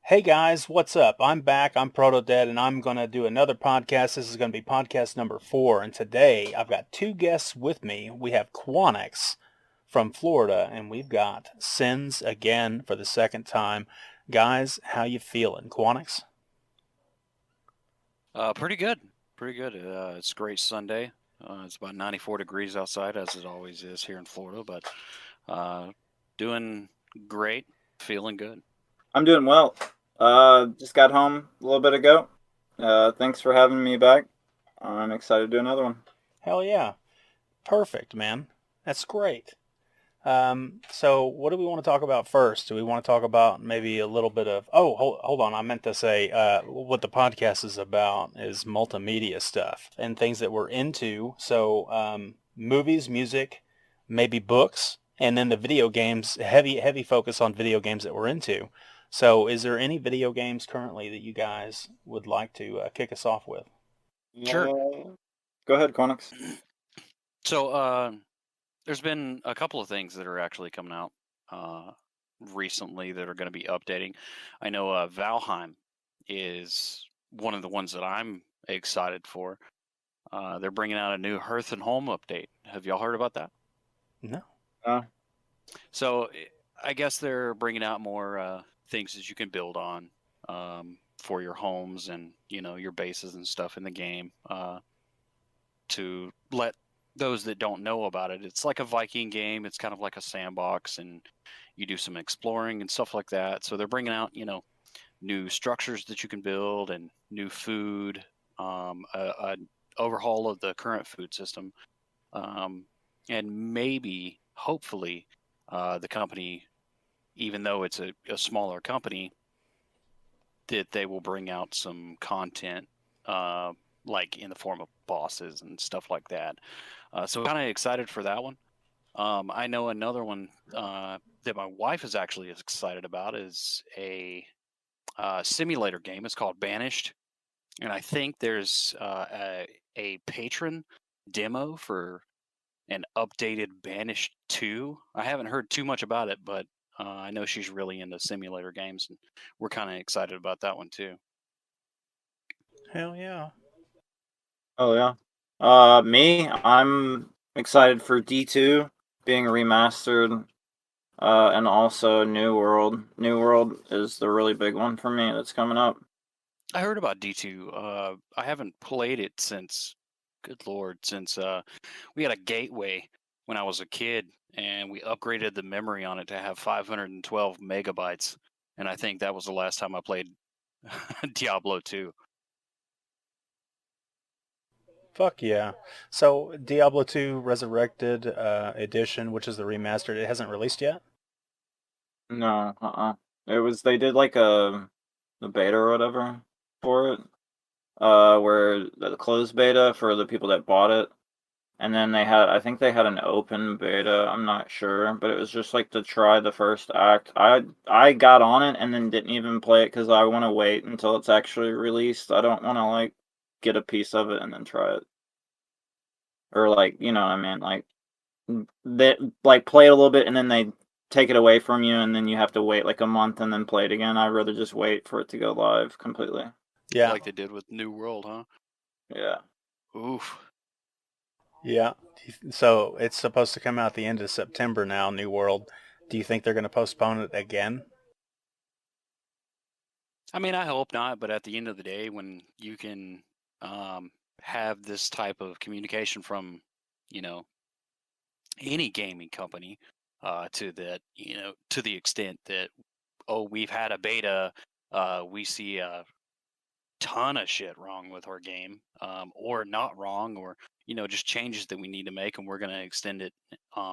Hey guys, what's up? I'm back. I'm Protodead, and I'm going to do another podcast. This is going to be podcast number 4. And today I've got two guests with me. We have Quanix from Florida, and we've got Sins again for the second time. Guys, how you feeling? Quanix? Pretty good. Pretty good. It's a great Sunday. It's about 94 degrees outside, as it always is here in Florida, but uh, doing great, feeling good. I'm doing well. Just got home a little bit ago. Thanks for having me back. I'm excited to do another one. Hell yeah. Perfect, man. That's great. So what do we want to talk about first? Do we want to talk about maybe a little bit of, hold on. I meant to say, what the podcast is about is multimedia stuff and things that we're into. So, movies, music, maybe books, and then the video games, heavy focus on video games that we're into. So is there any video games currently that you guys would like to kick us off with? Sure. Go ahead, Quanix. So, there's been a couple of things that are actually coming out uh, recently that are going to be updating. I know Valheim is one of the ones that I'm excited for. They're bringing out a new Hearth and Home update. Have y'all heard about that? No. Uh, So I guess they're bringing out more things that you can build on for your homes and your bases and stuff in the game to let those that don't know about it. It's like a Viking game. It's kind of like a sandbox, and you do some exploring and stuff like that. So they're bringing out new structures that you can build and new food, an overhaul of the current food system, um, and maybe hopefully the company, even though it's a smaller company, that they will bring out some content, like in the form of bosses and stuff like that. So kind of excited for that one. I know another one that my wife is actually excited about is a simulator game. It's called Banished, and I think there's a patron demo for an updated Banished 2. I haven't heard too much about it, but I know she's really into simulator games, and we're kind of excited about that one too. Hell yeah. oh yeah. Me, I'm excited for D2 being remastered, and also New World. New World is the really big one for me that's coming up. I heard about D2. I haven't played it since, good lord, since we had a gateway when I was a kid, and we upgraded the memory on it to have 512 megabytes, and I think that was the last time I played Diablo 2. Fuck yeah. So Diablo 2 Resurrected Edition, which is the remastered, it hasn't released yet? No, It was they did like a beta or whatever for it. Where the closed beta for the people that bought it. And then I think they had an open beta, I'm not sure, but it was just like to try the first act. I got on it and then didn't even play it because I want to wait until it's actually released. I don't want to like get a piece of it and then try it. Or like, you know what I mean? Like they like play it a little bit and then they take it away from you and then you have to wait like a month and then play it again. I'd rather just wait for it to go live completely. Yeah. Like they did with New World, huh? Yeah. Oof. Yeah. So it's supposed to come out the end of September now, New World. Do you think they're going to postpone it again? I mean, I hope not, but at the end of the day, when you can have this type of communication from, you know, any gaming company, to that, to the extent that, oh, we've had a beta, we see a ton of shit wrong with our game, or not wrong, or just changes that we need to make, and we're going to extend it,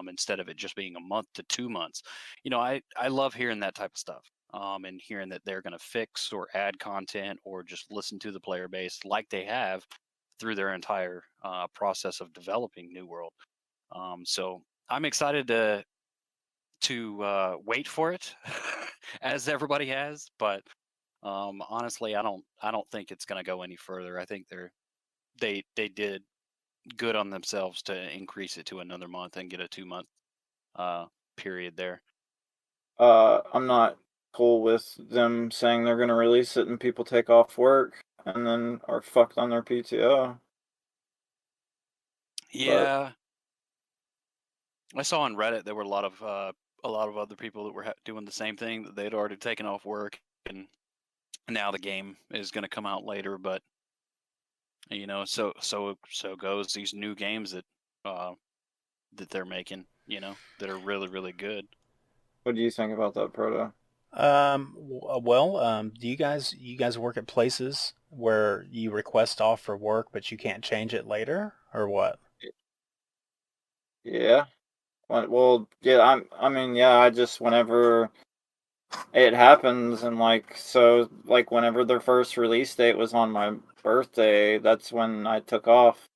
instead of it just being a month to 2 months. I love hearing that type of stuff, and hearing that they're going to fix or add content or just listen to the player base like they have through their entire process of developing New World. So I'm excited to wait for it, as everybody has, but honestly, I don't think it's going to go any further. I think they did good on themselves to increase it to another month and get a 2 month uh period there. I'm not cool with them saying they're gonna release it and people take off work and then are fucked on their PTO. But Yeah, I saw on Reddit there were a lot of other people that were doing the same thing, that they'd already taken off work, and now the game is going to come out later. But so goes these new games that they're making, that are really really good. what do you think about that, Proto? Do you guys work at places where you request off for work, but you can't change it later, or what? Yeah. Well, yeah, I mean, yeah, I just, whenever it happens, and like whenever their first release date was on my birthday, that's when I took off.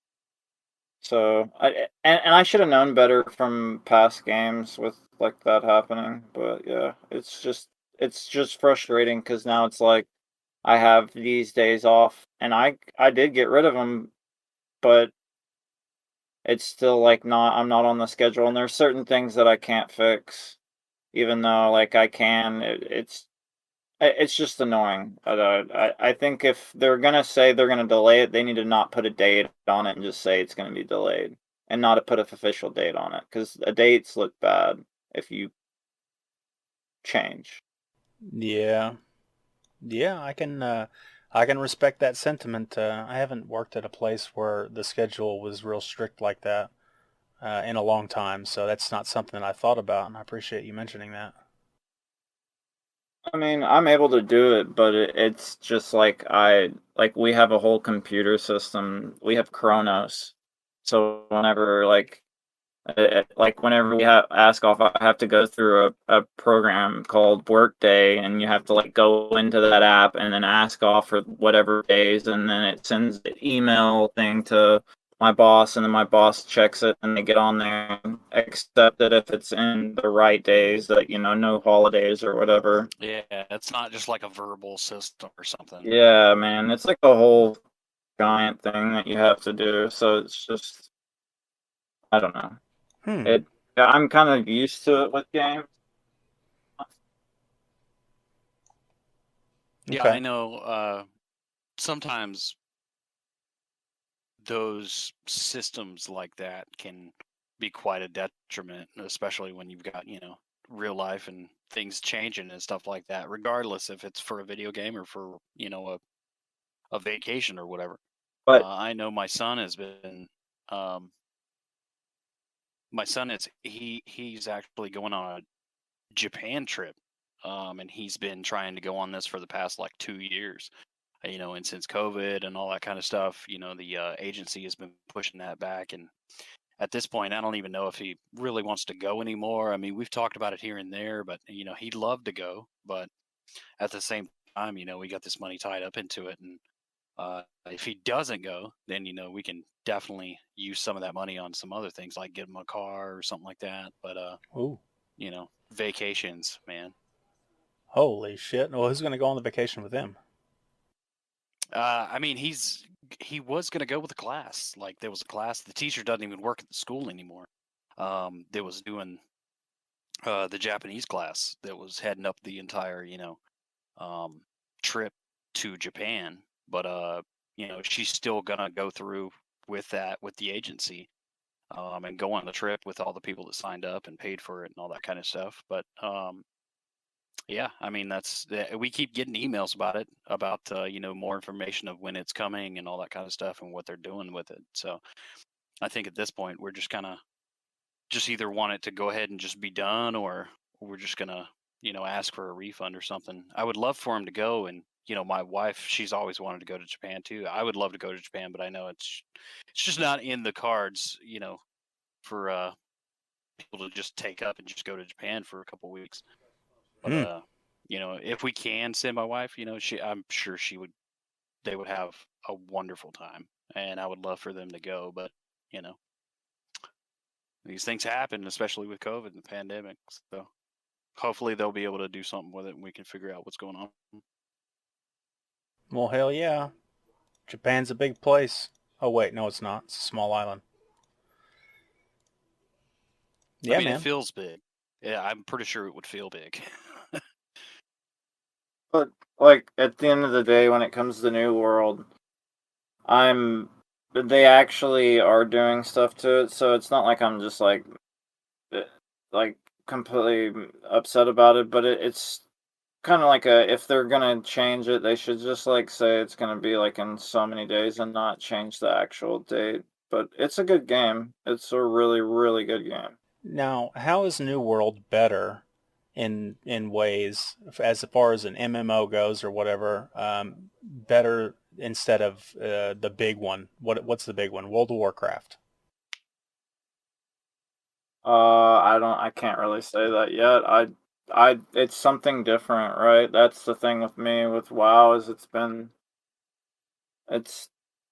So and I should have known better from past games with like that happening, but yeah, it's just frustrating because now it's like I have these days off, and I did get rid of them, but it's still like I'm not on the schedule, and there's certain things that I can't fix, even though like I can. It's just annoying. I think if they're gonna say they're gonna delay it, they need to not put a date on it and just say it's gonna be delayed, and not to put an official date on it, because dates look bad if you change. Yeah, yeah, I can respect that sentiment. I haven't worked at a place where the schedule was real strict like that in a long time, so that's not something I thought about, and I appreciate you mentioning that. I mean, I'm able to do it, but it's just like we have a whole computer system. We have Chronos, so whenever whenever we have ask off, I have to go through a program called Workday, and you have to like go into that app and then ask off for whatever days, and then it sends the email thing to my boss, and then my boss checks it, and they get on there and accept it if it's in the right days, that no holidays or whatever. Yeah, it's not just like a verbal system or something. Yeah, man, it's like a whole giant thing that you have to do. So it's just, I don't know. Hmm. It Yeah, I'm kind of used to it with games. Yeah, I Okay. know. Sometimes those systems like that can be quite a detriment, especially when you've got, real life and things changing and stuff like that, regardless if it's for a video game or for, a vacation or whatever. But I know um, my son is, he's actually going on a Japan trip. And he's been trying to go on this for the past like 2 years, and since COVID and all that kind of stuff, the agency has been pushing that back. And at this point, I don't even know if he really wants to go anymore. I mean, we've talked about it here and there, but he'd love to go. But at the same time, we got this money tied up into it, and if he doesn't go, then we can definitely use some of that money on some other things, like get him a car or something like that. But Ooh. vacations, man. Holy shit. Well, who's gonna go on the vacation with him? I mean, he was gonna go with a class. Like there was a class. The teacher doesn't even work at the school anymore. That was doing the Japanese class that was heading up the entire um, trip to Japan. But she's still gonna go through with that with the agency, and go on the trip with all the people that signed up and paid for it and all that kind of stuff. But yeah, I mean we keep getting emails about it, about more information of when it's coming and all that kind of stuff and what they're doing with it. So I think at this point we're just kind of just either want it to go ahead and just be done, or we're just gonna ask for a refund or something. I would love for him to go, and my wife, she's always wanted to go to Japan too. I would love to go to Japan, but I know it's just not in the cards, for people to just take up and just go to Japan for a couple weeks. But Hmm. if we can send my wife, I'm sure they would have a wonderful time, and I would love for them to go. But you know, these things happen, especially with COVID and the pandemic. So hopefully they'll be able to do something with it, and we can figure out what's going on. Well, hell yeah. Japan's a big place. Oh wait, no, it's not. It's a small island. I Yeah, mean, it man. feels big. Yeah, I'm pretty sure it would feel big. But like at the end of the day, when it comes to New World, I'm they actually are doing stuff to it, so it's not like I'm just eh, like completely upset about it. But it's kind of like a if they're gonna change it, they should just like say it's gonna be like in so many days and not change the actual date. But it's a good game. It's a really, really good game. Now, how is New World better in ways as far as an MMO goes or whatever? Better instead of the big one. What's the big one? World of Warcraft. I can't really say that yet. It's something different, right? That's the thing with me with WoW is it's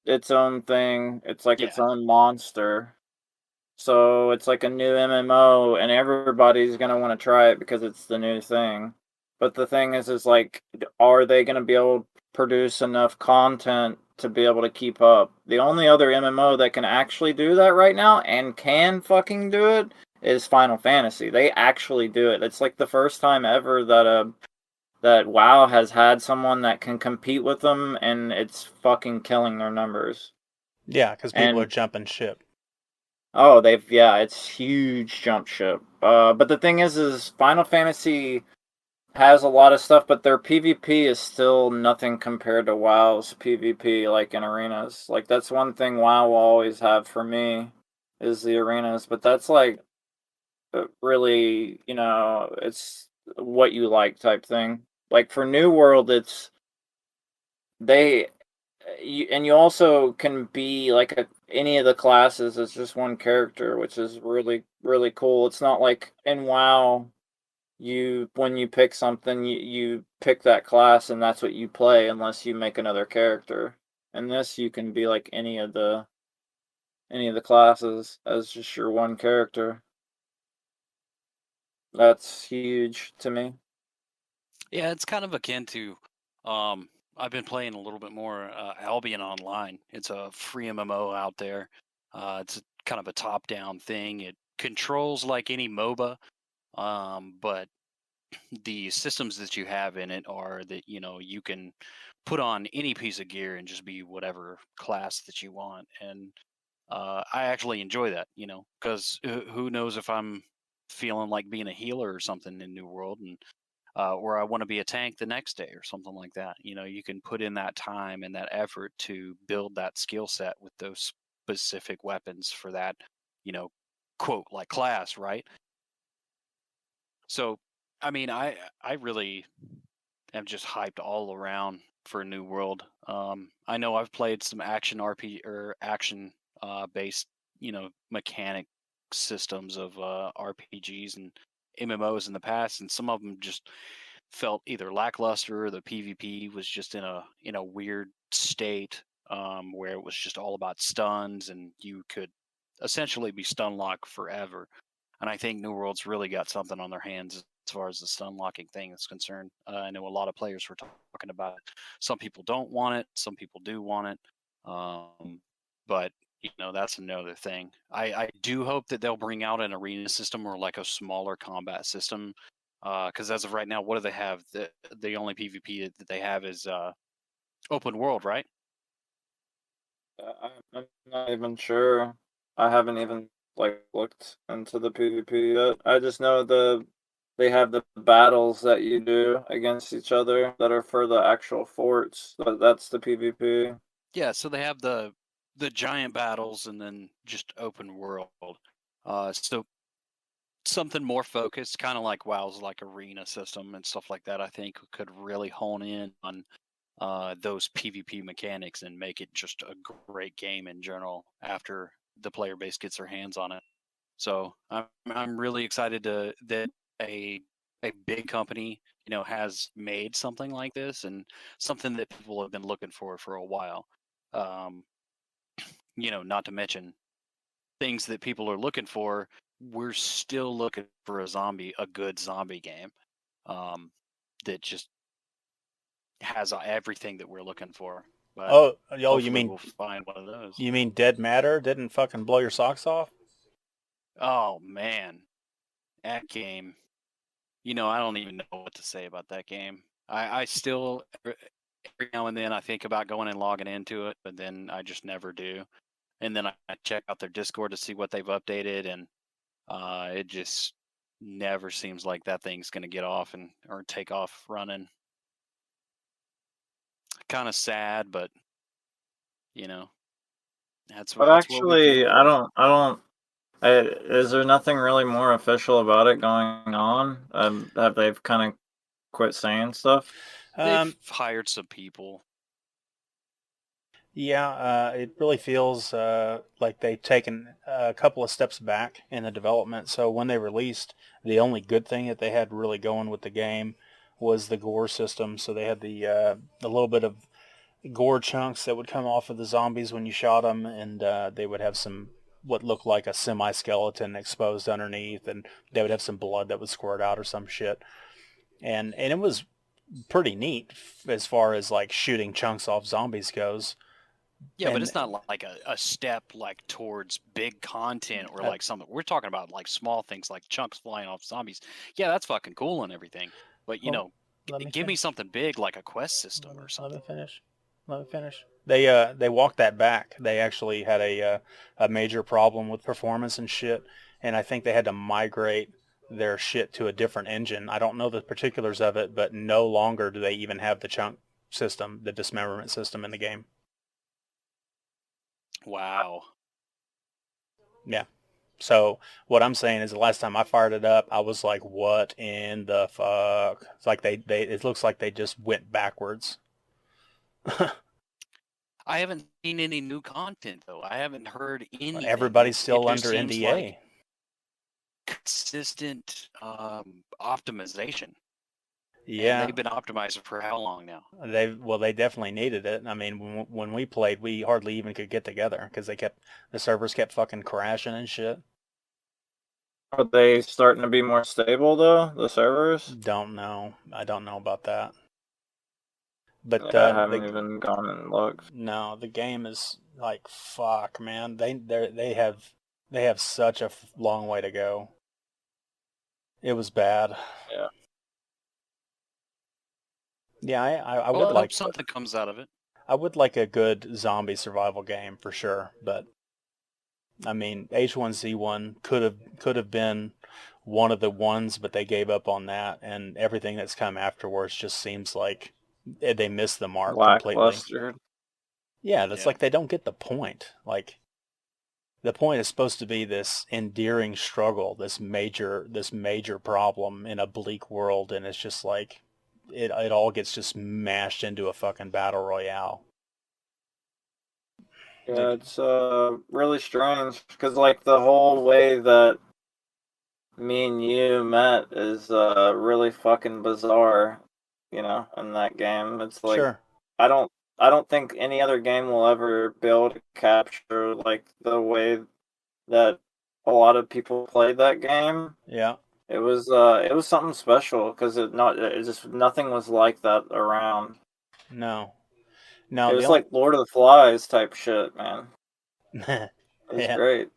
its own thing. It's like its Yeah. own monster. So it's like a new MMO, and everybody's gonna want to try it because it's the new thing. But the thing is like, are they gonna be able to produce enough content to be able to keep up? The only other MMO that can actually do that right now and can fucking do it is Final Fantasy. They actually do it. It's like the first time ever that WoW has had someone that can compete with them, and it's fucking killing their numbers. Yeah, because people are And jumping ship. oh, yeah, it's huge jump ship. But the thing is Final Fantasy has a lot of stuff, but their PvP is still nothing compared to WoW's PvP, like in arenas. Like that's one thing WoW will always have for me is the arenas, but that's like really, it's what you like type thing. Like for New World, it's they and you also can be like any of the classes as just one character, which is really really cool. It's not like in WoW you when you pick something you pick that class and that's what you play unless you make another character. In this you can be like any of the classes as just your one character. That's huge to me. Yeah, it's kind of akin to um I've been playing a little bit more Albion Online. It's a free MMO out there. It's kind of a top-down thing. It controls like any MOBA, but the systems that you have in it are that you can put on any piece of gear and just be whatever class that you want. And I actually enjoy that, because who knows if I'm feeling like being a healer or something in New World, and or I want to be a tank the next day or something like that. You can put in that time and that effort to build that skill set with those specific weapons for that, you know, quote like class, right? So, I mean, I really am just hyped all around for a new world. I know I've played some action RP or action based, mechanic systems of RPGs and MMOs in the past, and some of them just felt either lackluster or the PvP was just in a weird state where it was just all about stuns and you could essentially be stun locked forever. And I think New World's really got something on their hands as far as the stun locking thing is concerned. I know a lot of players were talking about it. Some people don't want it, some people do want it. But that's another thing. I do hope that they'll bring out an arena system or like a smaller combat system. Because as of right now, what do they have? The only PvP that they have is open world, right? I'm not even sure. I haven't even like looked into the PvP yet. I just know they have the battles that you do against each other that are for the actual forts. That's the PvP. Yeah, so they have the giant battles and then just open world. So something more focused, kind of like WoW's like arena system and stuff like that. I think could really hone in on those PvP mechanics and make it just a great game in general after the player base gets their hands on it. So I'm really excited to that a big company has made something like this and something that people have been looking for a while. Um, not to mention things that people are looking for. We're still looking for a good zombie game um, that just has everything that we're looking for. But Oh, hopefully we'll find one of those. you mean Dead Matter didn't fucking blow your socks off? Oh man, that game. I don't even know what to say about that game. I still every now and then I think about going and logging into it, but then I just never do. And then I check out their Discord to see what they've updated, and it just never seems like that thing's going to get off and or take off running. Kind of sad, but you know But that's what we can actually, afford. is there nothing really more official about it going on? Have they kind of quit saying stuff? They've Um, hired some people. yeah, it really feels like they've taken a couple of steps back in the development. So when they released, the only good thing that they had really going with the game was the gore system. So they had the little bit of gore chunks that would come off of the zombies when you shot them, and they would have some what looked like a semi-skeleton exposed underneath, and they would have some blood that would squirt out or some shit. And it was pretty neat as far as like shooting chunks off zombies goes. Yeah, but And it's not like a step like towards big content or uh, like something. We're talking about like small things like chunks flying off zombies. Yeah, that's fucking cool and everything. But well, let me give me finish. something big like a quest system or Let me something. finish. Let me finish. They walked that back. They actually had a major problem with performance and shit, and I think they had to migrate their shit to a different engine. I don't know the particulars of it, but no longer do they even have the chunk system, the dismemberment system in the game. Wow. Yeah. So what I'm saying is the last time I fired it up, I was like, what in the fuck? It's like they it looks like they just went backwards. I haven't seen any new content though. I haven't heard anything. Everybody's It still just under seems like NDA. consistent optimization. And Yeah, they've been optimizing for how long now? they definitely needed it. I mean, when we played, we hardly even could get together because the servers kept fucking crashing and shit. Are they starting to be more stable though, the servers? Don't know. I don't know about that. But Yeah, I haven't even gone and looked. no, the game is like fuck, man. They have such a long way to go. It was bad. Yeah. Yeah, I Well, would I hope like something comes out of it. I would like a good zombie survival game for sure, but I mean, H1Z1 could have been one of the ones, but they gave up on that, and everything that's come afterwards just seems like they missed the mark completely. Lackluster. Yeah, that's Yeah. like they don't get the point. Like the point is supposed to be this endearing struggle, this major problem in a bleak world, and it's just like it all gets just mashed into a fucking battle royale. Yeah, Like, it's really strange because like the whole way that me and you met is really fucking bizarre, in that game. It's like sure, I don't I don't think any other game will ever be able to capture like the way that a lot of people played that game. yeah, It was something special because it just nothing was like that around. no, It no, the was only like Lord of the Flies type shit, man. It was yeah, great.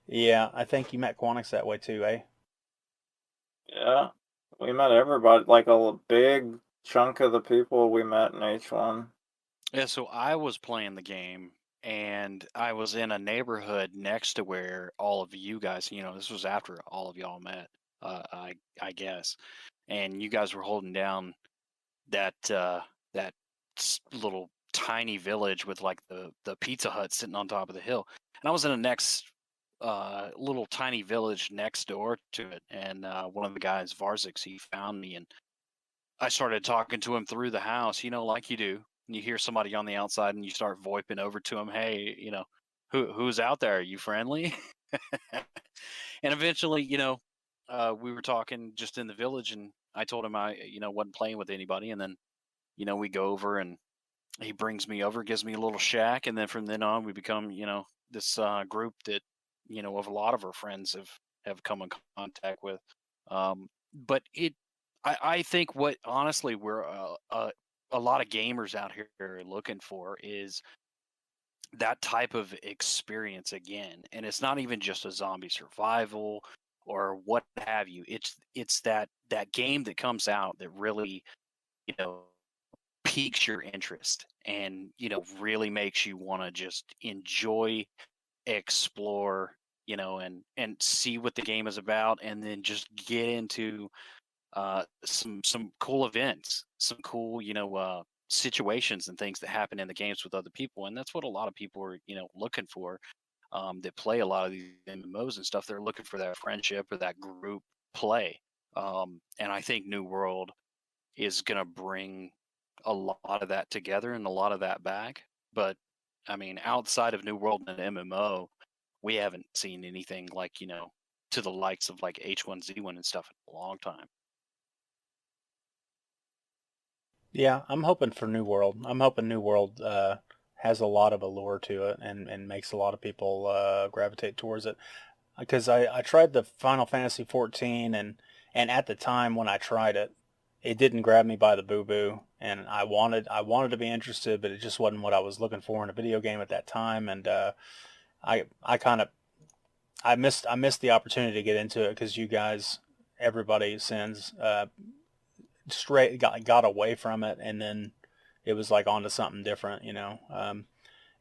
yeah. I think you met Quanix that way too, eh? Yeah. We met everybody, like a big chunk of the people we met in H1. Yeah, so I was playing the game and I was in a neighborhood next to where all of you guys, this was after all of y'all met, I guess. And you guys were holding down that little tiny village with like the Pizza Hut sitting on top of the hill. And I was in a next little tiny village next door to it, and one of the guys, Varzix, he found me, and I started talking to him through the house, like you do. And you hear somebody on the outside, and you start voiping over to him, "Hey, who's out there? Are you friendly?" And eventually, we were talking just in the village, and I told him I, wasn't playing with anybody, and then, we go over, and he brings me over, gives me a little shack, and then from then on, we become, this group that, of a lot of our friends have come in contact with. But I think what honestly we're a lot of gamers out here are looking for is that type of experience again, and it's not even just a zombie survival or what have you. It's that game that comes out that really you know, piques your interest and, you know, really makes you want to just enjoy, explore, you know, and see what the game is about, and then just get into some cool events, some cool, you know, situations and things that happen in the games with other people. And that's what a lot of people are, you know, looking for, that play a lot of these MMOs and stuff. They're looking for that friendship or that group play. And I think New World is going to bring a lot of that together and a lot of that back. But I mean, outside of New World and MMO, we haven't seen anything like, you know, to the likes of like H1Z1 and stuff in a long time. Yeah, I'm hoping for New World. I'm hoping New World has a lot of allure to it and makes a lot of people gravitate towards it. Because I tried the Final Fantasy 14 and at the time when I tried it, it didn't grab me by the boo boo, and I wanted to be interested, but it just wasn't what I was looking for in a video game at that time, and I kind of I missed the opportunity to get into it because you guys, everybody sends straight got away from it, and then it was like onto something different, you know.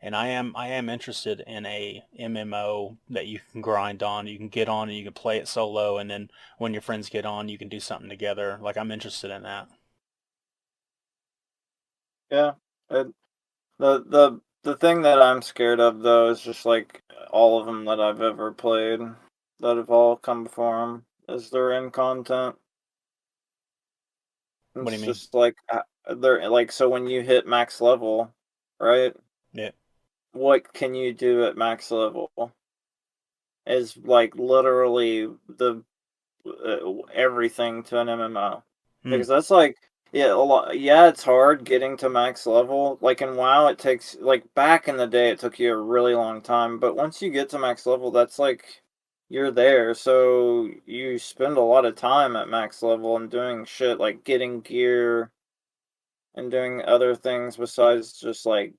And I am interested in a MMO that you can grind on, you can get on, and you can play it solo, and then when your friends get on, you can do something together. Like I'm interested in that. Yeah. It, the thing that I'm scared of though is just like all of them that I've ever played that have all come before them is their end content. What do you It's mean? just like they're like, so when you hit max level, right? Yeah. What can you do at max level is like literally the everything to an MMO. Hmm. Because that's like, yeah, a lot, yeah, it's hard getting to max level. Like in WoW, it takes, like back in the day, it took you a really long time. But once you get to max level, that's like, you're there. So you spend a lot of time at max level and doing shit like getting gear and doing other things besides just like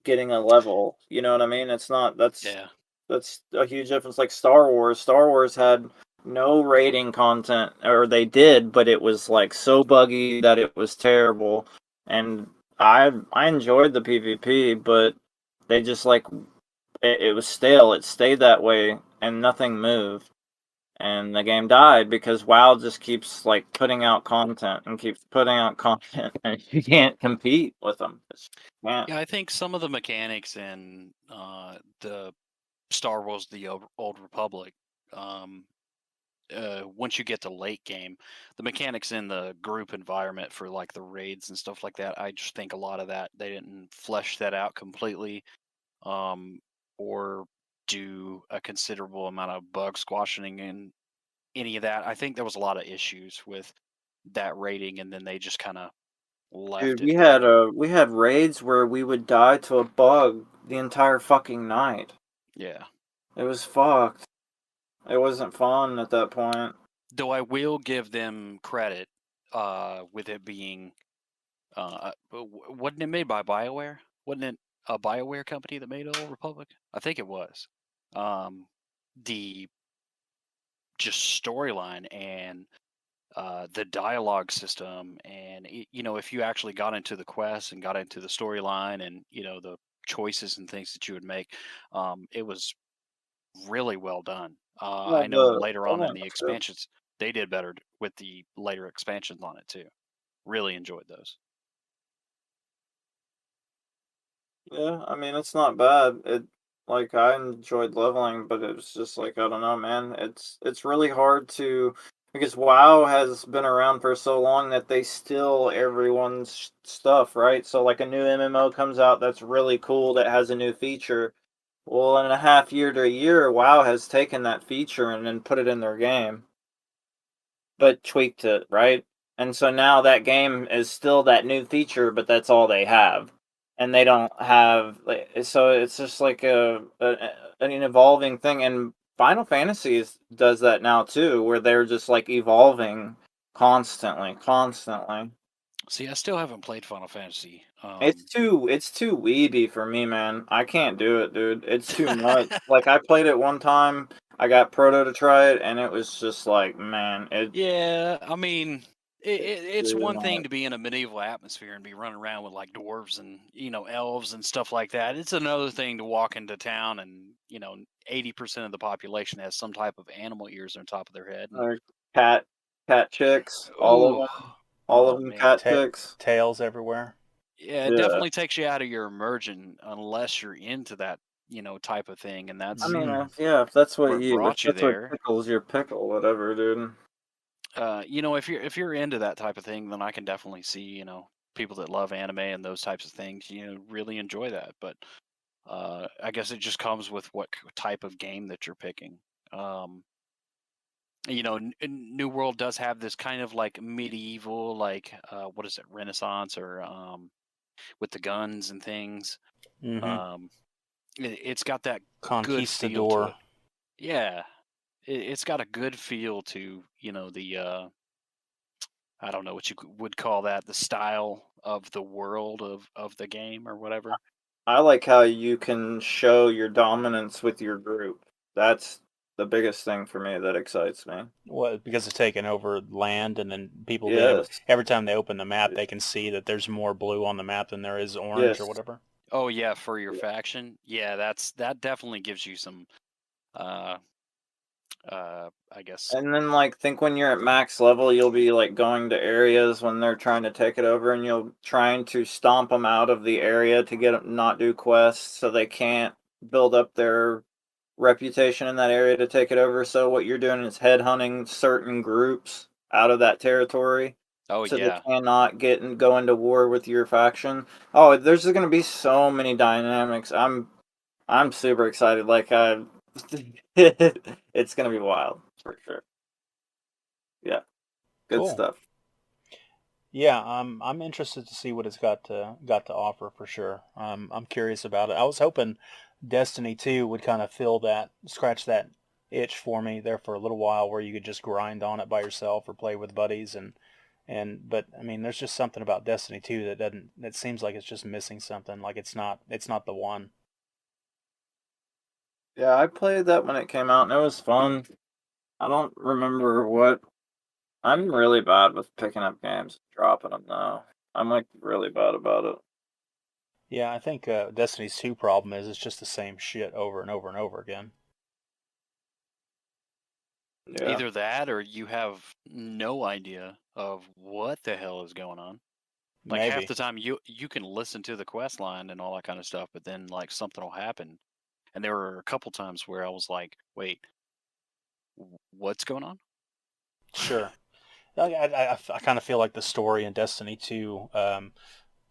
getting a level. You know what I mean? It's not, Yeah. that's a huge difference. Like Star Wars. Star Wars had no rating content, or they did, but it was like so buggy that it was terrible. And I enjoyed the PvP, but they just like it was stale. It stayed that way, and nothing moved. And the game died because WoW just keeps like putting out content and keeps putting out content, and you can't compete with them. It's, can't. Yeah, I think some of the mechanics in the Star Wars: The Old Republic, um, once you get to late game, the mechanics in the group environment for like the raids and stuff like that, I just think a lot of that they didn't flesh that out completely, um, or do a considerable amount of bug squashing in any of that. I think there was a lot of issues with that rating, and then they just kind of left Dude, it there. we had raids where we would die to a bug the entire fucking night. Yeah. It was fucked. It wasn't fun at that point. Though I will give them credit, with it being, wasn't it made by BioWare? Wasn't it a BioWare company that made Old Republic? I think it was. Um, the just storyline and the dialogue system, and you know, if you actually got into the quest and got into the storyline, and you know the choices and things that you would make, it was really well done. Yeah, I know the later on in storyline the was good. expansions, they did better with the later expansions on it too. Really enjoyed those. Yeah, I mean it's not bad. It like I enjoyed leveling, but it was just like I don't know, man. It's really hard to because WoW has been around for so long that they steal everyone's stuff, right? So like a new MMO comes out that's really cool that has a new feature. Well, in a half year to a year, WoW has taken that feature and then put it in their game, but tweaked it, right? And so now that game is still that new feature, but that's all they have, and they don't have. So it's just like an evolving thing, and Final Fantasy does that now too, where they're just like evolving constantly, constantly. See, I still haven't played Final Fantasy. It's too weeby for me, man. I can't do it, dude. It's too much. Like I played it one time. I got Proto to try it, and it was just like, man, it. Yeah, I mean, It's really one not. thing to be in a medieval atmosphere and be running around with like dwarves and elves and stuff like that. It's another thing to walk into town and 80% of the population has some type of animal ears on top of their head. And, Or cat cat chicks, ooh, all of oh them man, cat chicks. Tails everywhere. yeah, it Yeah. definitely takes you out of your immersion unless you're into that type of thing, and that's I mean, Mm. yeah, if that's what if brought you that's what there. tickles your pickle, whatever, dude. If you're into that type of thing, then I can definitely see people that love anime and those types of things really enjoy that. But I guess it just comes with what type of game that you're picking. Um, New World does have this kind of like medieval, like what is it, Renaissance or with the guns and things. Mm-hmm. Um, it's got that good feel to Conquistador. it. Yeah, it's got a good feel to the I don't know what you would call that, the style of the world of the game or whatever. I like how you can show your dominance with your group. That's the biggest thing for me that excites me. What? Because it's taking over land, and then people being able, Yes. every time they open the map, they can see that there's more blue on the map than there is orange or Yes. whatever. Oh yeah, for your faction. Yeah, that definitely gives you some uh I guess. And then like think when you're at max level, you'll be like going to areas when they're trying to take it over, and you'll trying to stomp them out of the area to get them not do quests, so they can't build up their reputation in that area to take it over. So what you're doing is headhunting certain groups out of that territory, Oh so they yeah. cannot go into war with your faction. Oh, there's going to be so many dynamics. I'm super excited. Like I, it's going to be wild for sure. Yeah, good Cool. stuff. Yeah, I'm interested to see what it's got to offer for sure. I'm curious about it. I was hoping Destiny 2 would kind of scratch that itch for me there for a little while, where you could just grind on it by yourself or play with buddies, but I mean, there's just something about Destiny 2 that seems like it's just missing something. Like it's not the one. Yeah, I played that when it came out, and it was fun. I don't remember what. I'm really bad with picking up games, and dropping them though. I'm like really bad about it. Yeah, I think Destiny's 2 problem is it's just the same shit over and over and over again. Yeah. Either that or you have no idea of what the hell is going on. Like half Maybe. the time you can listen to the quest line and all that kind of stuff, but then like something will happen. And there were a couple times where I was like, "Wait, what's going on?" Sure. I kind of feel like the story in Destiny 2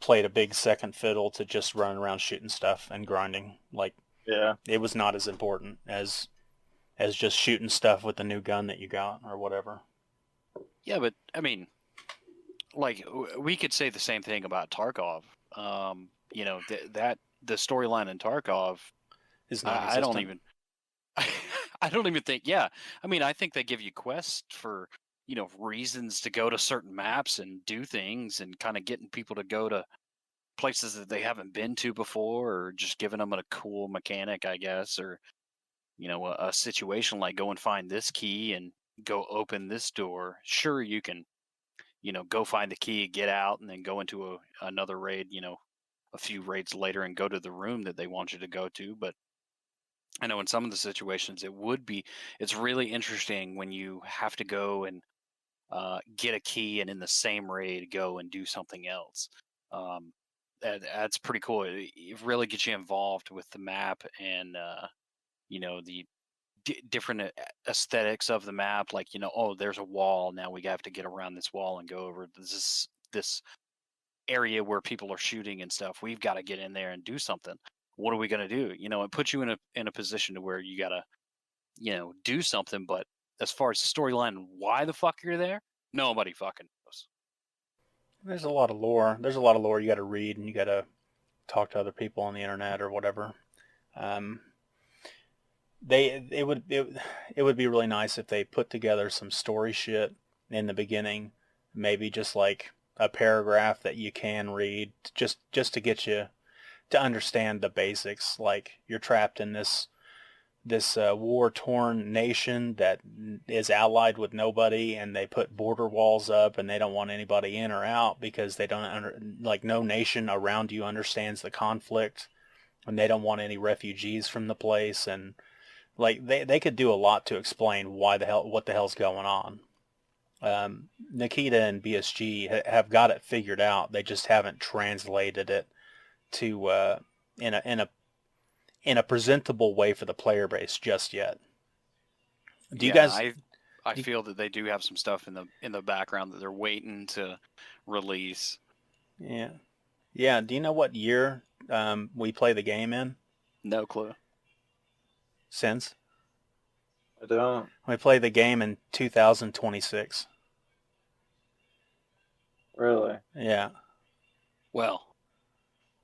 played a big second fiddle to just running around shooting stuff and grinding. Like Yeah. it was not as important as just shooting stuff with the new gun that you got or whatever. Yeah, but I mean, like we could say the same thing about Tarkov. That the storyline in Tarkov, Is I don't non-existent. even I don't even think. Yeah, I mean, I think they give you quests for reasons to go to certain maps and do things, and kind of getting people to go to places that they haven't been to before, or just giving them a cool mechanic, I guess, or a situation like go and find this key and go open this door. Sure, you can go find the key, get out, and then go into another raid. A few raids later, and go to the room that they want you to go to, but I know in some of the situations it's really interesting when you have to go and get a key and in the same raid go and do something else. Um, that's pretty cool. It really gets you involved with the map and the different aesthetics of the map. Like oh, there's a wall. Now we have to get around this wall and go over this area where people are shooting and stuff. We've got to get in there and do something. What are we going to do? It puts you in a position to where you got to do something. But as far as the storyline and why the fuck you're there, nobody fucking knows. There's a lot of lore. There's a lot of lore you got to read, and you got to talk to other people on the internet or whatever. Um, it would be really nice if they put together some story shit in the beginning, maybe just like a paragraph that you can read, just to get you to understand the basics. Like you're trapped in this war-torn nation that is allied with nobody, and they put border walls up, and they don't want anybody in or out because they don't like no nation around you understands the conflict, and they don't want any refugees from the place, and like they could do a lot to explain what the hell's going on. Nikita and BSG have got it figured out. They just haven't translated it to in a presentable way for the player base just yet. Do you guys? I feel that they do have some stuff in the background that they're waiting to release. Yeah, yeah. Do you know what year we play the game in? No clue. Since I don't. we play the game in 2026. Really? Yeah. Well,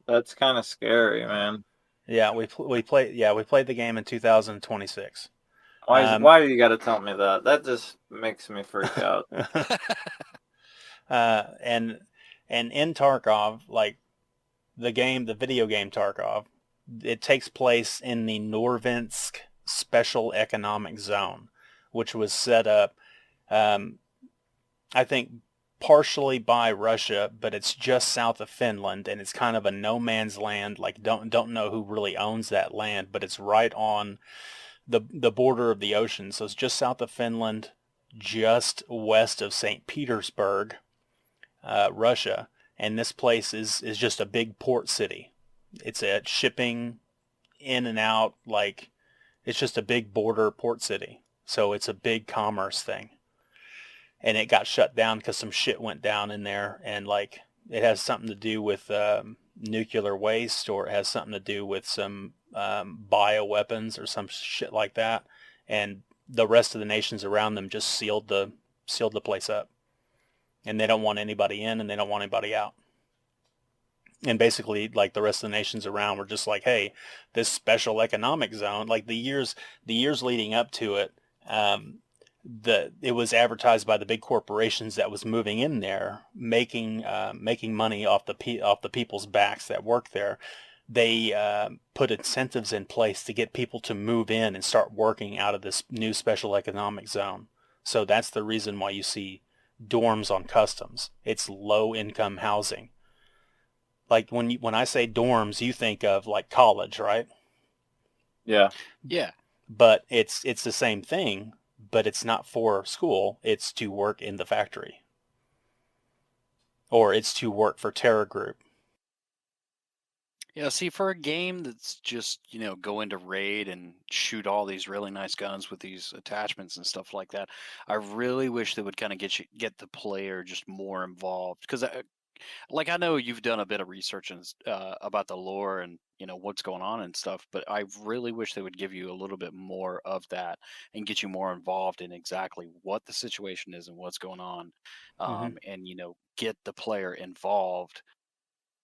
that's kind of scary, man. Yeah, we played the game in 2026. Why do you got to tell me that? That just makes me freak out. And in Tarkov, like the video game Tarkov, it takes place in the Norvinsk Special Economic Zone, which was set up, I think, partially by Russia, but it's just south of Finland, and it's kind of a no man's land. Like don't know who really owns that land, but it's right on the border of the ocean. So it's just south of Finland, just west of St. Petersburg, Russia. And this place is just a big port city. It's a shipping in and out, like it's just a big border port city. So it's a big commerce thing. And it got shut down because some shit went down in there, and like it has something to do with nuclear waste, or it has something to do with some bioweapons or some shit like that. And the rest of the nations around them just sealed the place up, and they don't want anybody in, and they don't want anybody out. And basically, like the rest of the nations around were just like, hey, this special economic zone, like the years leading up to it. It was advertised by the big corporations that was moving in there, making money off the people's backs that work there. They put incentives in place to get people to move in and start working out of this new special economic zone. So that's the reason why you see dorms on customs. It's low income housing. Like when I say dorms, you think of like college, right? Yeah. Yeah. But it's the same thing. But it's not for school. It's to work in the factory. Or it's to work for Terra Group. Yeah, see, for a game that's just, go into raid and shoot all these really nice guns with these attachments and stuff like that, I really wish they would kind of get the player just more involved. Because, I know you've done a bit of research about the lore and, what's going on and stuff, but I really wish they would give you a little bit more of that and get you more involved in exactly what the situation is and what's going on. And, get the player involved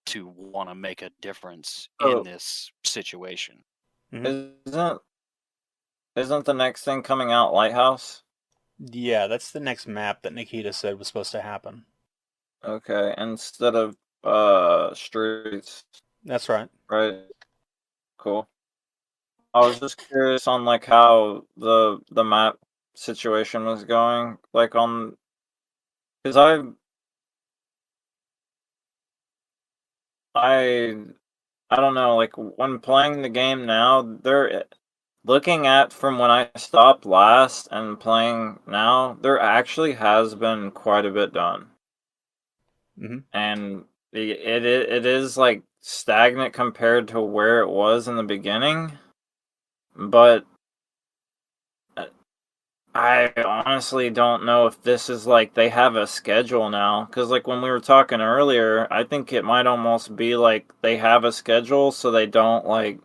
to want to make a difference in this situation. Isn't the next thing coming out Lighthouse? Yeah, that's the next map that Nikita said was supposed to happen. Okay, instead of streets. That's right. Right. Cool. I was just curious on like how the map situation was going, like on, because I don't know, like when playing the game now, they're looking at from when I stopped last and playing now, there actually has been quite a bit done. Mm-hmm. And it is like stagnant compared to where it was in the beginning, but I honestly don't know if this is like they have a schedule now, because like when we were talking earlier, I think it might almost be like they have a schedule so they don't like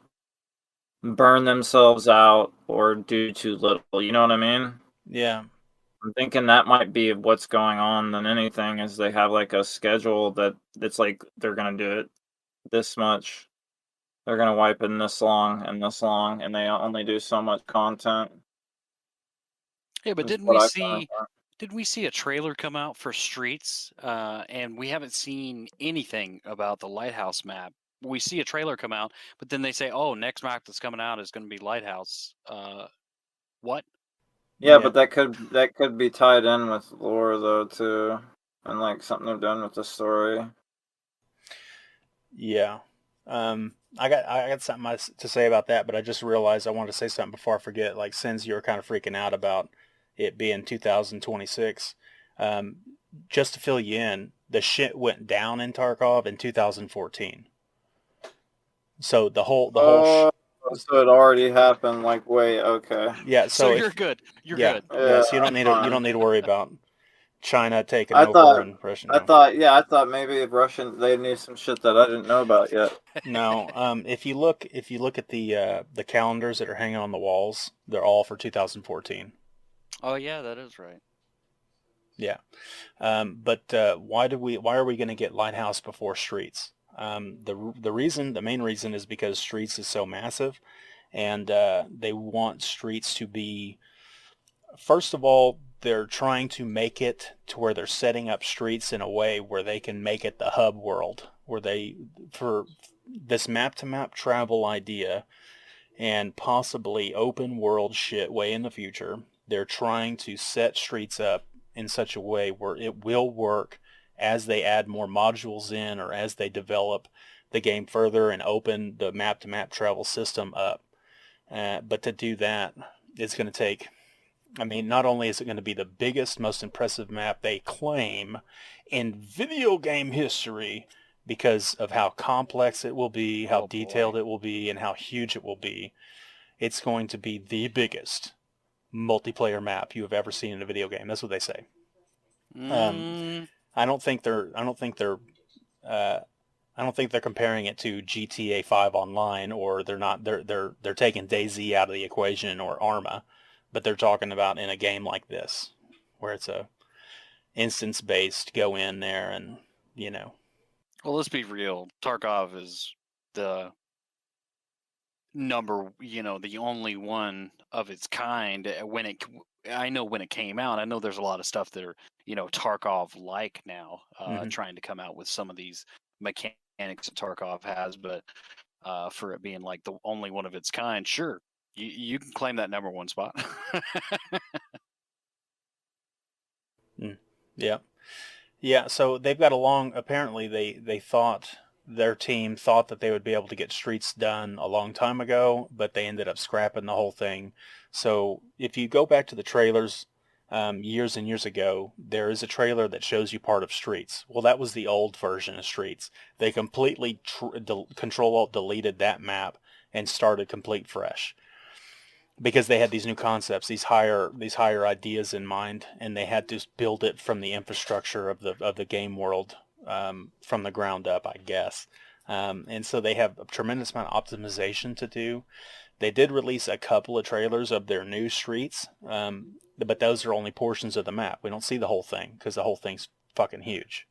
burn themselves out or do too little, you know what I mean? Yeah. I'm thinking that might be what's going on than anything, is they have like a schedule that it's like they're gonna do it this much, they're gonna wipe in this long, and they only do so much content. Yeah, but Is didn't what we I see found. didn't we see a trailer come out for Streets? And we haven't seen anything about the Lighthouse map we see a trailer come out, but then they say, "Oh, next map that's coming out is going to be Lighthouse." What? Yeah, Yeah. but that could be tied in with lore though too, and like something they've done with the story. Yeah. I got something to say about that, but I just realized I wanted to say something before I forget. Like, since you were kind of freaking out about it being 2026, um, just to fill you in, the shit went down in Tarkov in 2014. So Oh, so it already happened. Like, wait, okay. yeah. So So you're if good. You're yeah, good. yeah. Yeah, So you don't fine. need to worry about China taking I over thought, and Russia. I No, thought, yeah, I thought maybe if Russian they knew some shit that I didn't know about yet. no. If you look at the calendars that are hanging on the walls, they're all for 2014. Oh yeah, that is right. Yeah. But why are we going to get Lighthouse before Streets? The main reason is because Streets is so massive, and they want Streets to be, first of all, they're trying to make it to where they're setting up Streets in a way where they can make it the hub world, where they, for this map to map travel idea and possibly open world shit way in the future, they're trying to set Streets up in such a way where it will work as they add more modules in, or as they develop the game further and open the map to map travel system up. But to do that, it's going to take, I mean, not only is it going to be the biggest, most impressive map they claim in video game history because of how complex it will be, how Oh detailed boy. it will be, and how huge it will be, it's going to be the biggest multiplayer map you have ever seen in a video game. That's what they say. Um, Mm, I don't think they're. Uh, I don't think they're comparing it to GTA 5 Online, or they're not. They're taking DayZ out of the equation, or Arma, but they're talking about in a game like this, where it's a instance based. Go in there and you know. well, let's be real. Tarkov is the the only one of its kind. I know when it came out, I know there's a lot of stuff that are, Tarkov like now, Mm-hmm. trying to come out with some of these mechanics that Tarkov has, but for it being like the only one of its kind, sure, you can claim that number one spot. Mm. Yeah. Yeah, so they've got a long. Apparently, they thought, their team thought that they would be able to get Streets done a long time ago, but they ended up scrapping the whole thing. So if you go back to the trailers, years and years ago, there is a trailer that shows you part of Streets. Well, that was the old version of Streets. They completely Control Alt deleted that map and started complete fresh, because they had these new concepts, these higher ideas in mind, and they had to build it from the infrastructure of the game world, from the ground up, I guess. And so they have a tremendous amount of optimization to do. They did release a couple of trailers of their new Streets, but those are only portions of the map. We don't see the whole thing because the whole thing's fucking huge.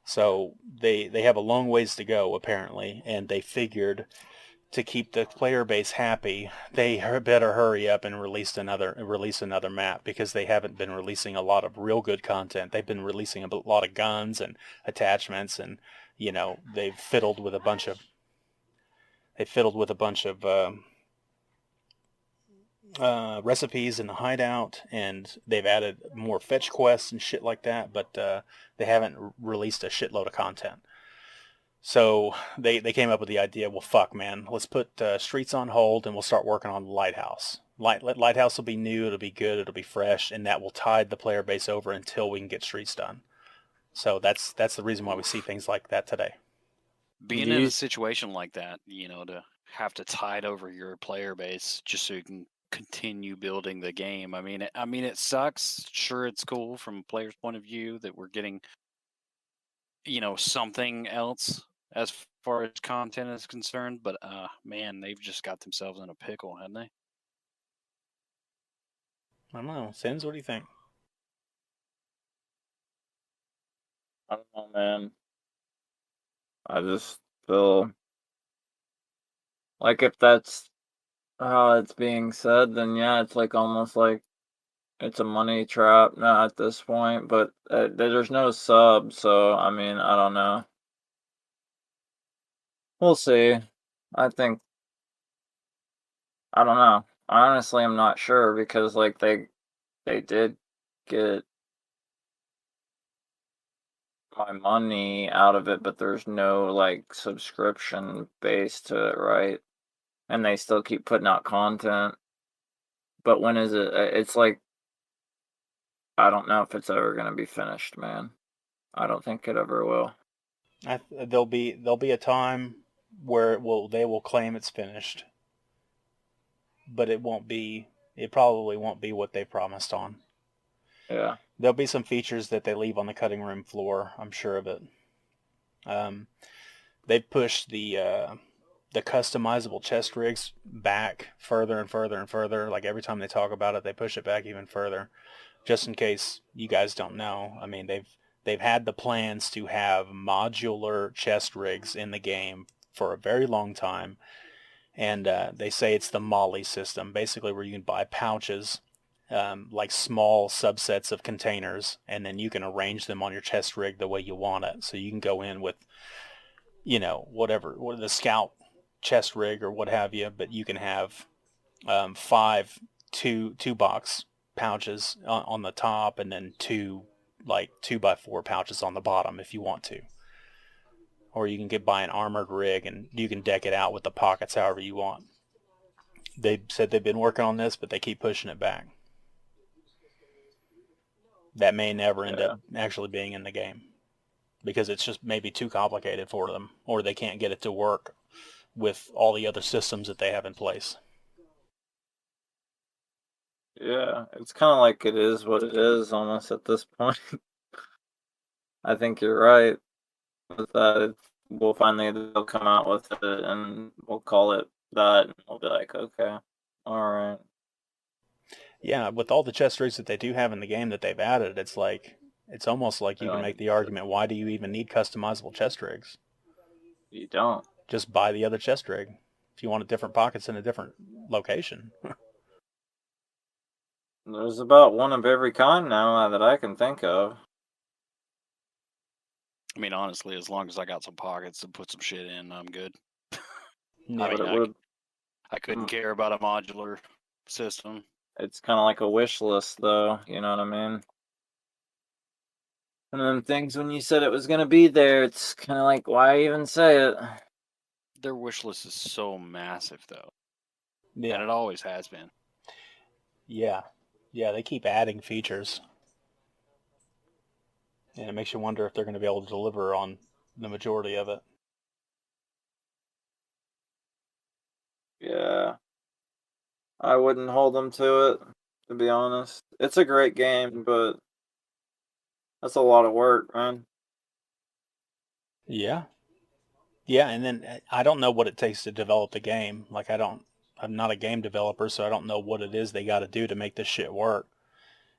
So they have a long ways to go apparently, and they figured, to keep the player base happy, they better hurry up and release another map, because they haven't been releasing a lot of real good content. They've been releasing a lot of guns and attachments, and they've fiddled with a bunch of recipes in the hideout, and they've added more fetch quests and shit like that, but they haven't released a shitload of content. So they came up with the idea, well, fuck, man, let's put Streets on hold, and we'll start working on Lighthouse. Lighthouse will be new, it'll be good, it'll be fresh, and that will tide the player base over until we can get Streets done. So that's the reason why we see things like that today. Being Do in you? a situation like that, to have to tide over your player base just so you can continue building the game. I mean, it sucks. Sure, it's cool from a player's point of view that we're getting, something else as far as content is concerned, but man, they've just got themselves in a pickle, haven't they? I don't know. Sins, what do you think? I don't know, man. I just feel like if that's how it's being said, then yeah, it's like almost like it's a money trap now at this point. But there's no sub, so I mean, I don't know. We'll see. I think I don't know. Honestly, I'm not sure because like they did get my money out of it, but there's no like subscription base to it, right? And they still keep putting out content. But when is it? It's like I don't know if it's ever gonna be finished, man. I don't think it ever will. There'll be a time where they will claim it's finished, but it probably won't be what they promised on. Yeah. There'll be some features that they leave on the cutting room floor. I'm sure of it. They've pushed the customizable chest rigs back further and further and further. Like every time they talk about it, they push it back even further. Just in case you guys don't know, I mean they've had the plans to have modular chest rigs in the game for a very long time, and they say it's the Molly system, basically where you can buy pouches, like small subsets of containers, and then you can arrange them on your chest rig the way you want it. So you can go in with, whatever, the Scout chest rig or what have you, but you can have five two box pouches on the top, and then two like 2x4 pouches on the bottom if you want to. Or you can buy an armored rig and you can deck it out with the pockets however you want. They said they've been working on this, but they keep pushing it back. That may never end up actually being in the game because it's just maybe too complicated for them, or they can't get it to work with all the other systems that they have in place. Yeah, it's kind of like it is what it is almost at this point. I think you're right with that. We'll finally they'll come out with it and we'll call it that and we'll be like, okay, all right. Yeah, with all the chest rigs that they do have in the game that they've added, it's almost like We you can don't make need the argument, why do you even need customizable chest rigs? You don't. Just buy the other chest rig if you want a different pockets in a different location. There's about one of every kind now that I can think of. I mean, honestly, as long as I got some pockets to put some shit in, I'm good. Yeah. I But mean, it would I couldn't care about a modular system. it's kind of like a wish list though, you know what I mean? One of them things when you said it was going to be there, it's kind of like, why even say it? Their wish list is so massive, though, and Yeah. it always has been. Yeah. Yeah, they keep adding features. And it makes you wonder if they're going to be able to deliver on the majority of it. Yeah. I wouldn't hold them to it, to be honest. It's a great game, but that's a lot of work, man. Yeah. Yeah, and then I don't know what it takes to develop the game. Like I'm not a game developer, so I don't know what it is they got to do to make this shit work.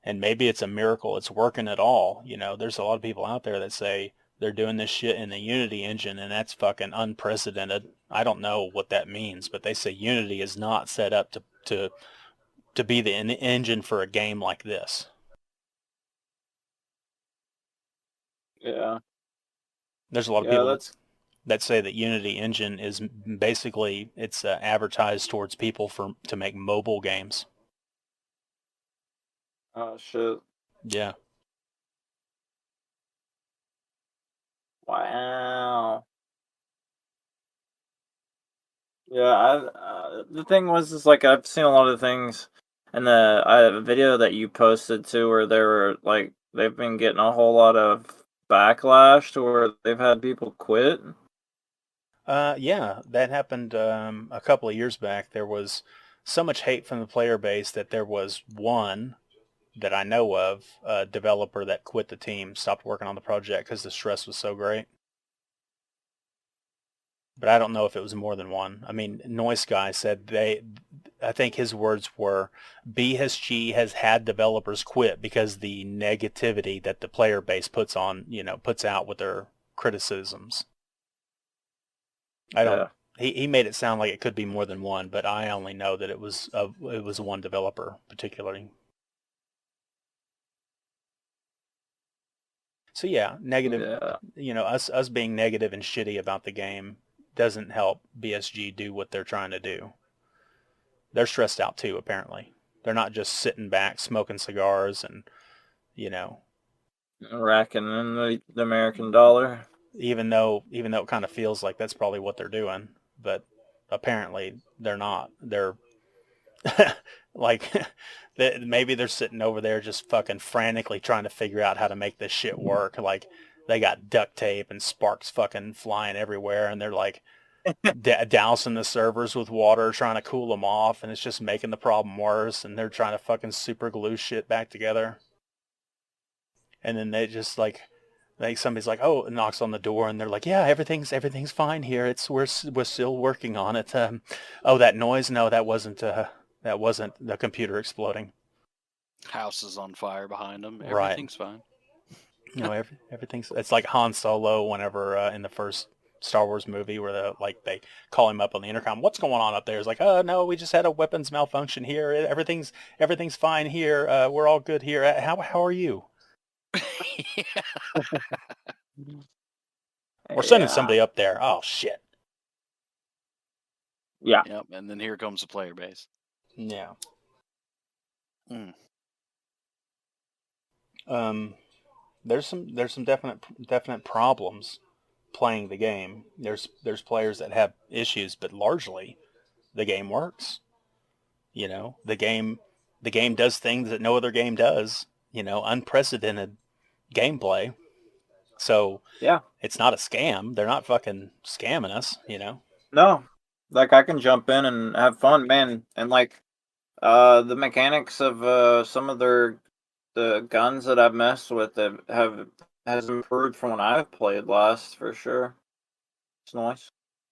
And maybe it's a miracle it's working at all. There's a lot of people out there that say they're doing this shit in the Unity engine and that's fucking unprecedented. I don't know what that means, but they say Unity is not set up to be the engine for a game like this. Yeah. There's a lot of Yeah, people that's that say that Unity engine is basically it's advertised towards people to make mobile games. oh shit. Yeah. Wow. Yeah, the thing was is like I've seen a lot of things and I have a video that you posted too where they were like they've been getting a whole lot of backlash to where they've had people quit. Yeah, that happened a couple of years back. There was so much hate from the player base that there was one that I know of, a developer that quit the team, stopped working on the project because the stress was so great. But I don't know if it was more than one. I mean, Noise Guy said I think his words were, BSG has had developers quit because the negativity that the player base puts out with their criticisms. I don't. Yeah. He made it sound like it could be more than one, but I only know that it was one developer particularly. So yeah, negative. Yeah. Us being negative and shitty about the game doesn't help BSG do what they're trying to do. They're stressed out too, apparently. They're not just sitting back smoking cigars and, you know, racking in the American dollar. even though it kind of feels like that's probably what they're doing, but apparently they're not. They're like maybe they're sitting over there just fucking frantically trying to figure out how to make this shit work. Like they got duct tape and sparks fucking flying everywhere, and they're like dousing the servers with water trying to cool them off, and it's just making the problem worse, and they're trying to fucking super glue shit back together. And then they just like somebody's like, oh, it knocks on the door, and they're like, yeah, everything's fine here. We're still working on it. Oh, that noise? No, that wasn't the computer exploding. House is on fire behind them. Right. Everything's fine. You know, everything's. It's like Han Solo whenever in the first Star Wars movie where they call him up on the intercom. What's going on up there? It's like, oh no, we just had a weapons malfunction here. Everything's fine here. We're all good here. How are you? We're sending somebody up there. Oh shit. Yeah. Yep. And then here comes the player base. Yeah. Mm. There's some definite problems playing the game. There's players that have issues, but largely the game works. You know, the game does things that no other game does. You know, unprecedented gameplay. So yeah, it's not a scam. They're not fucking scamming us, you know. No, like I can jump in and have fun, man. And like the mechanics of some of the guns that I've messed with has improved from when I've played last, for sure. It's nice.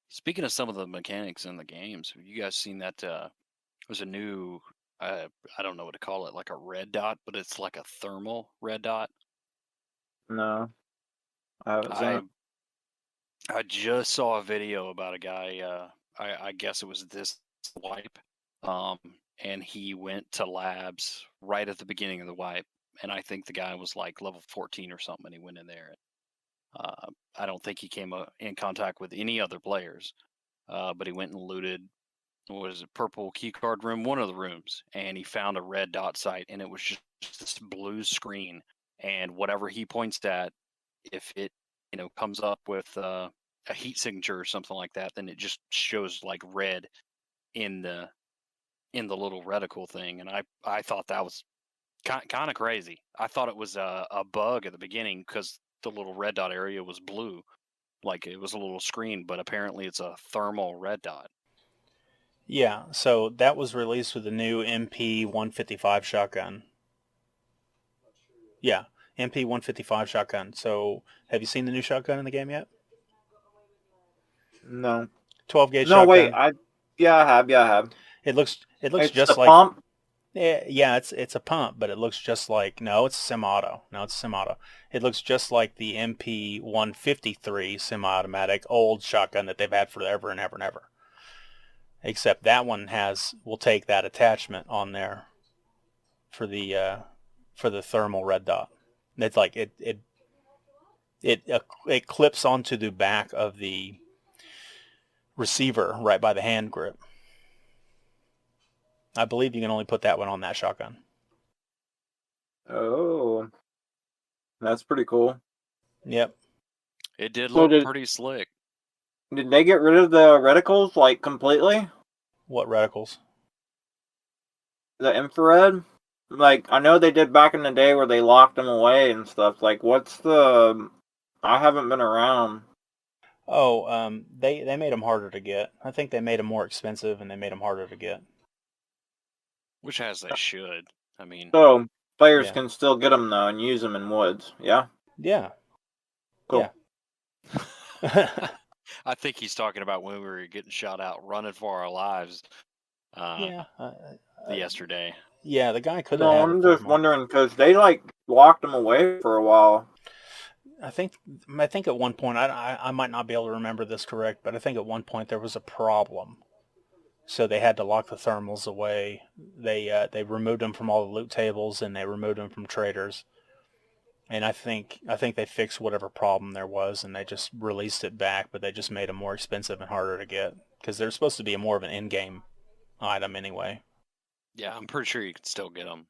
Speaking of some of the mechanics in the games, have you guys seen that? There's a new, I don't know what to call it, like a red dot, but it's like a thermal red dot. No, I haven't seen it. I just saw a video about a guy. I guess it was this wipe, and he went to labs right at the beginning of the wipe, and I think the guy was like level 14 or something, and he went in there. I don't think he came in contact with any other players, but he went and looted, what was it, purple keycard room, one of the rooms, and he found a red dot site, and it was just this blue screen, and whatever he points at, if it comes up with a heat signature or something like that, then it just shows like red in the little reticle thing. And I thought that was kind of crazy. I thought it was a bug at the beginning because the little red dot area was blue, like it was a little screen, but apparently it's a thermal red dot. Yeah, so that was released with the new MP155 shotgun. Yeah, MP155 shotgun. So, have you seen the new shotgun in the game yet? No. 12 gauge No, shotgun. wait. I have. It looks It's just a like pump. Yeah, it's a pump, but it looks just like it's semi-auto. No, it's semi-auto. It looks just like the MP153 semi-automatic old shotgun that they've had forever and ever and ever. Except that one will take that attachment on there for the thermal red dot. It's like it clips onto the back of the receiver right by the hand grip. I believe you can only put that one on that shotgun. Oh, that's pretty cool. Yep. It did look pretty slick. Did they get rid of the reticles like completely? What reticles? The infrared? Like, I know they did back in the day where they locked them away and stuff. Like, I haven't been around. Oh, they made them harder to get. I think they made them more expensive and they made them harder to get. Which as they should. I mean, so players can still get them though and use them in woods. Yeah. Yeah. Cool. Yeah. I think he's talking about when we were getting shot out, running for our lives. Yesterday. Yeah, the guy could have. No, I'm just wondering because they like locked them away for a while. I think at one point I might not be able to remember this correct, but I think at one point there was a problem, so they had to lock the thermals away. They removed them from all the loot tables and they removed them from traders, And I think they fixed whatever problem there was, and they just released it back, but they just made them more expensive and harder to get because they're supposed to be more of an in-game item anyway. Yeah, I'm pretty sure you can still get them.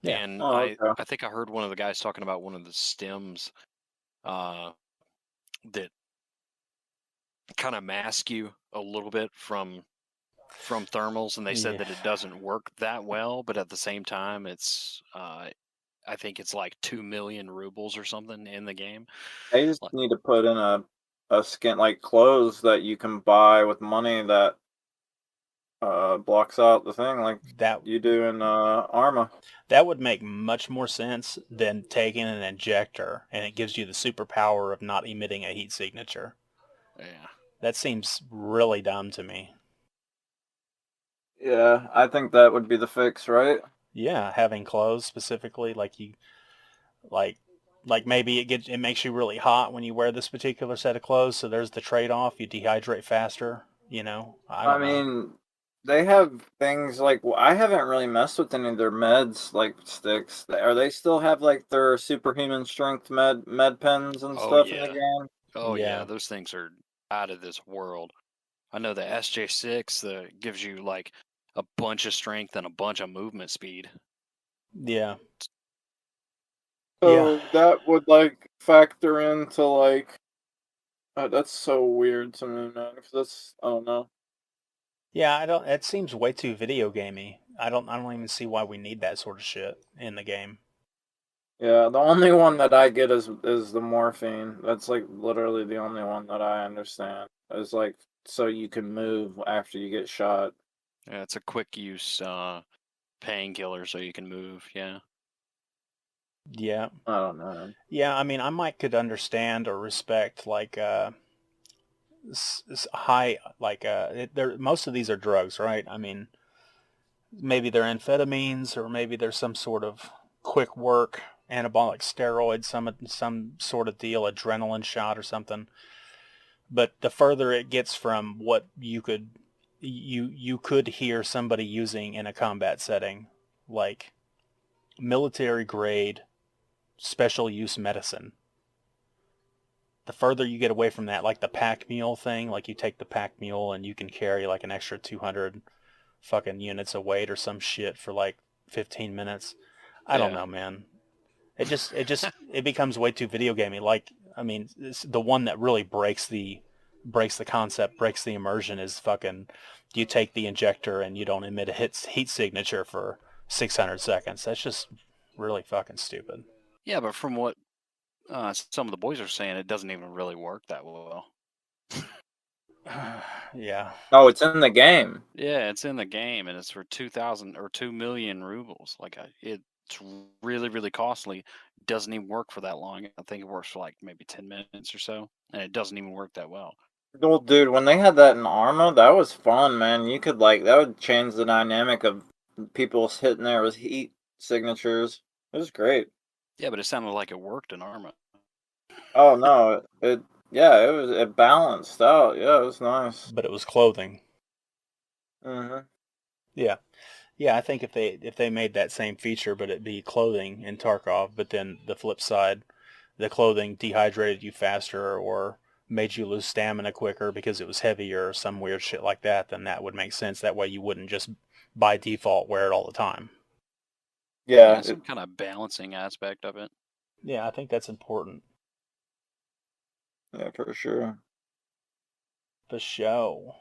Yeah. And Oh, okay. I think I heard one of the guys talking about one of the stems that kind of mask you a little bit from thermals, and they said that it doesn't work that well, but at the same time, it's I think it's like 2 million rubles or something in the game. They just Like, need to put in a skin like clothes that you can buy with money that blocks out the thing like that you do in Arma. that would make much more sense than taking an injector and it gives you the superpower of not emitting a heat signature. yeah. That seems really dumb to me. Yeah, I think that would be the fix, right? Yeah, having clothes specifically, like you, like maybe it makes you really hot when you wear this particular set of clothes. So there's the trade-off. You dehydrate faster. You know, I I don't know. mean, they have things like I haven't really messed with any of their meds like sticks. Are they still have like their superhuman strength med pens and Oh stuff in the yeah. game? Oh yeah. Yeah, Those things are out of this world. I know the SJ6 that gives you like a bunch of strength and a bunch of movement speed. yeah, yeah, So that would like factor into like that's so weird to me, man. Because that's I don't know. yeah. I don't. It seems way too video gamey. I don't even see why we need that sort of shit in the game. Yeah, the only one that I get is the morphine. That's like literally the only one that I understand. Is like so you can move after you get shot. Yeah, it's a quick use painkiller so you can move. Yeah. Yeah, I don't know. yeah. I mean, I might could understand or respect like high like most of these are drugs, right? I mean, maybe they're amphetamines or maybe there's some sort of quick work anabolic steroid, some sort of deal, adrenaline shot or something. But the further it gets from what you could hear somebody using in a combat setting, like military grade special use medicine, the further you get away from that, like the pack mule thing, like you take the pack mule and you can carry like an extra 200 fucking units of weight or some shit for like 15 minutes. I don't Yeah. know, man. It becomes way too video gamey. Like, I mean, the one that really breaks the concept, breaks the immersion is fucking. You take the injector and you don't emit a heat signature for 600 seconds. That's just really fucking stupid. Yeah, but from what some of the boys are saying, it doesn't even really work that well. Yeah. Oh, it's in the game. Yeah, it's in the game, and it's for 2,000 or 2 million rubles. Like it's really, really costly. Doesn't even work for that long. I think it works for like maybe 10 minutes or so, and it doesn't even work that well. Well, dude, when they had that in Arma, that was fun, man. You could like that would change the dynamic of people hitting there with heat signatures. It was great. Yeah, but it sounded like it worked in Arma. Oh no, it yeah, it balanced out. Yeah, it was nice. But it was clothing. Mhm. Yeah. Yeah, I think if they made that same feature, but it be clothing in Tarkov, but then the flip side, the clothing dehydrated you faster or made you lose stamina quicker because it was heavier or some weird shit like that, then that would make sense. That way you wouldn't just by default wear it all the time. Yeah, Yeah, some kind of balancing aspect of it. Yeah, I think that's important. yeah, for sure. For show.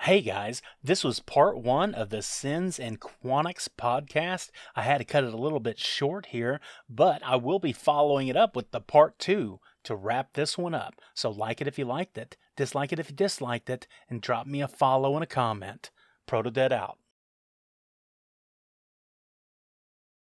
Hey guys, this was part 1 of the Sins and Quanix podcast. I had to cut it a little bit short here, but I will be following it up with the part 2 to wrap this one up. So like it if you liked it, dislike it if you disliked it, and drop me a follow and a comment. Protodead out.